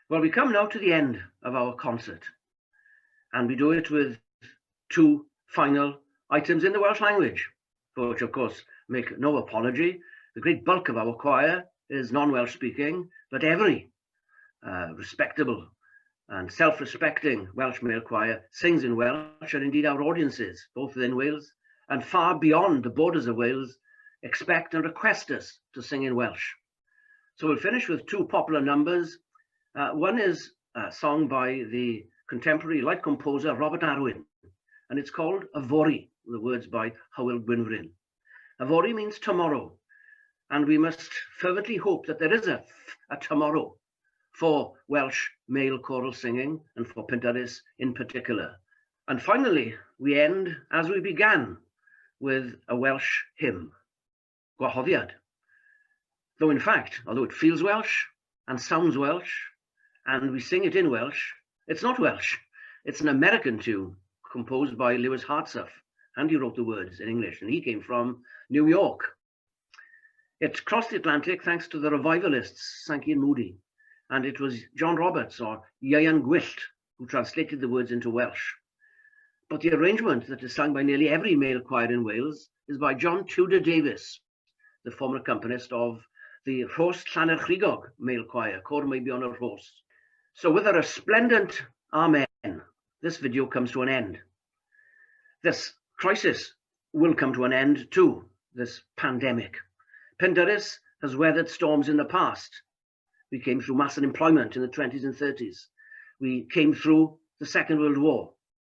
Well, we come now to the end of our concert, and we do it with two final items in the Welsh language, for which, of course, make no apology. The great bulk of our choir is non-Welsh speaking, but every respectable and self-respecting Welsh male choir sings in Welsh, and indeed our audiences, both within Wales and far beyond the borders of Wales, expect and request us to sing in Welsh. So we'll finish with two popular numbers. One is a song by the contemporary light composer Robert Arwyn, and it's called Avori, the words by Hywel Gwynfryn. Avori means tomorrow, and we must fervently hope that there is a tomorrow for Welsh male choral singing and for Penderys in particular. And finally, we end as we began, with a Welsh hymn, Gwahoddiad. Though in fact, although it feels Welsh and sounds Welsh, and we sing it in Welsh, it's not Welsh. It's an American tune composed by Lewis Hartsuff, and he wrote the words in English, and he came from New York. It crossed the Atlantic thanks to the revivalists Sankey and Moody, and it was John Roberts or Ieuan Gwyllt who translated the words into Welsh. But the arrangement that is sung by nearly every male choir in Wales is by John Tudor Davis, the former accompanist of the Rhos Llanarchrig male choir, Cor Meibion y Rhos. So with a resplendent amen, this video comes to an end. This crisis will come to an end too, this pandemic. Penderys has weathered storms in the past. We came through mass unemployment in the 20s and 30s. We came through the Second World War,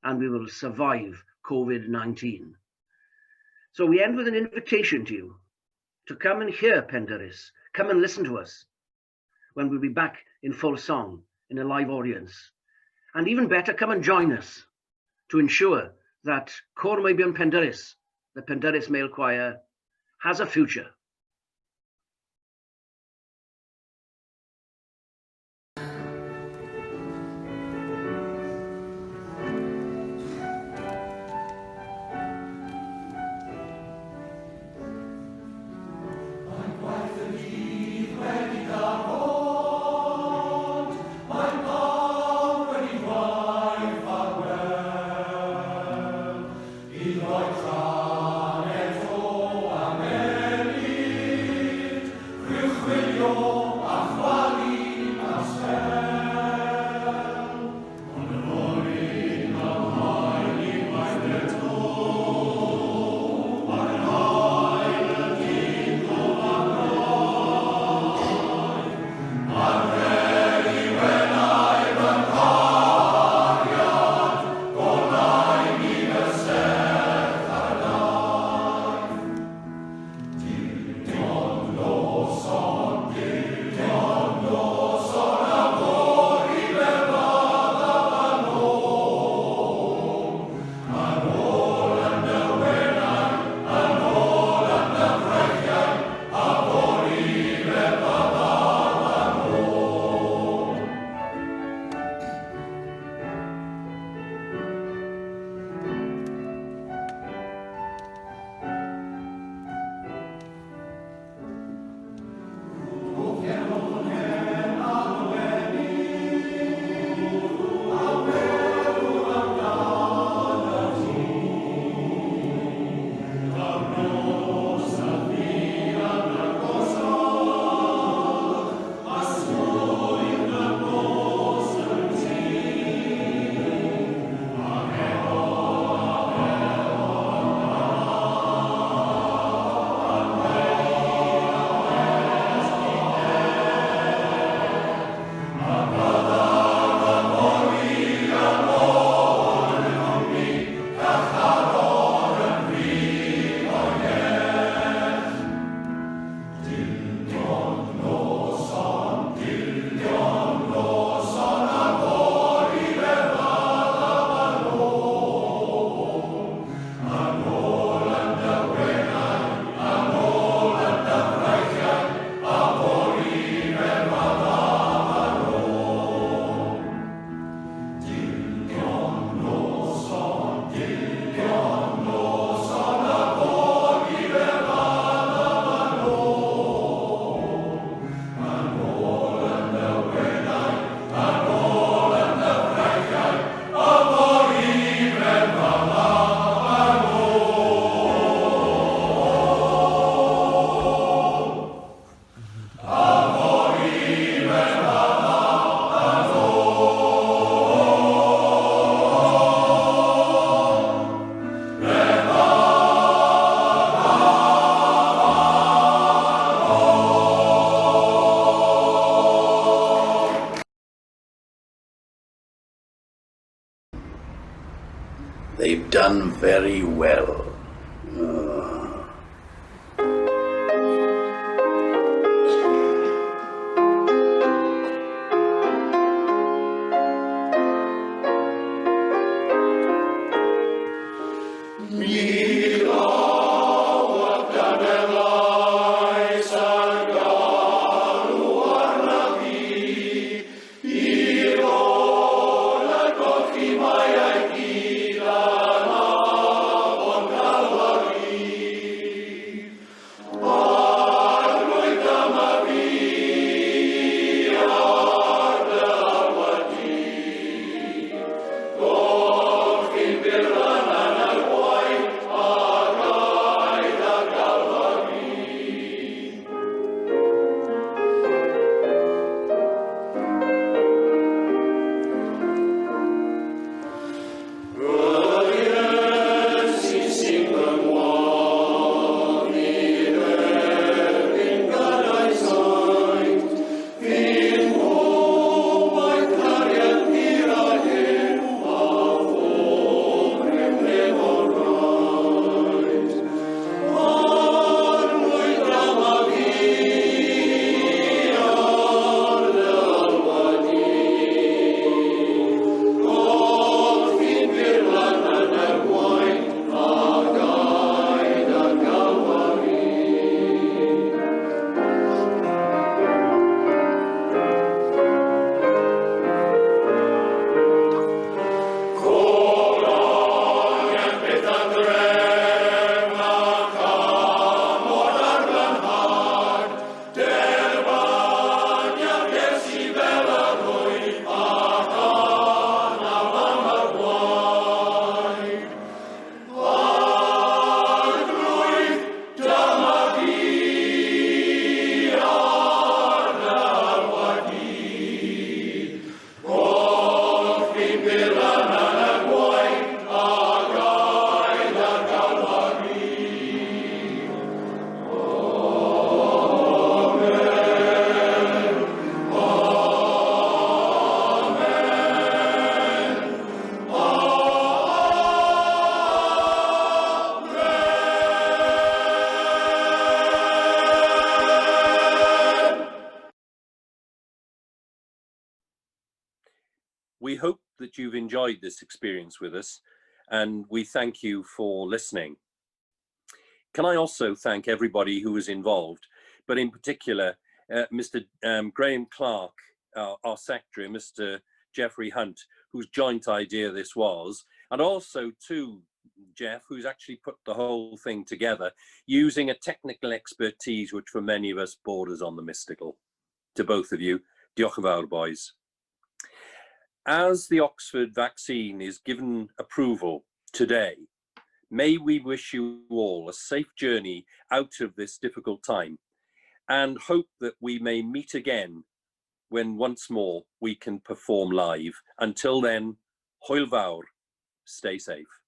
and we will survive COVID-19. So we end with an invitation to you to come and hear Penderys, come and listen to us when we'll be back in full song in a live audience. And even better, come and join us to ensure that Cor Meibion Penderys, the Penderys male choir, has a future. Amen. they've done very well. We hope that you've enjoyed this experience with us, and we thank you for listening. Can I also thank everybody who was involved, but in particular, Mr. Graham Clark, our secretary, Mr. Jeffrey Hunt, whose joint idea this was, and also to Jeff, who's actually put the whole thing together, using a technical expertise which for many of us borders on the mystical. To both of you, diolch yn fawr, boys. As the Oxford vaccine is given approval today, may we wish you all a safe journey out of this difficult time, and hope that we may meet again when once more we can perform live. Until then, hwyl fawr, stay safe.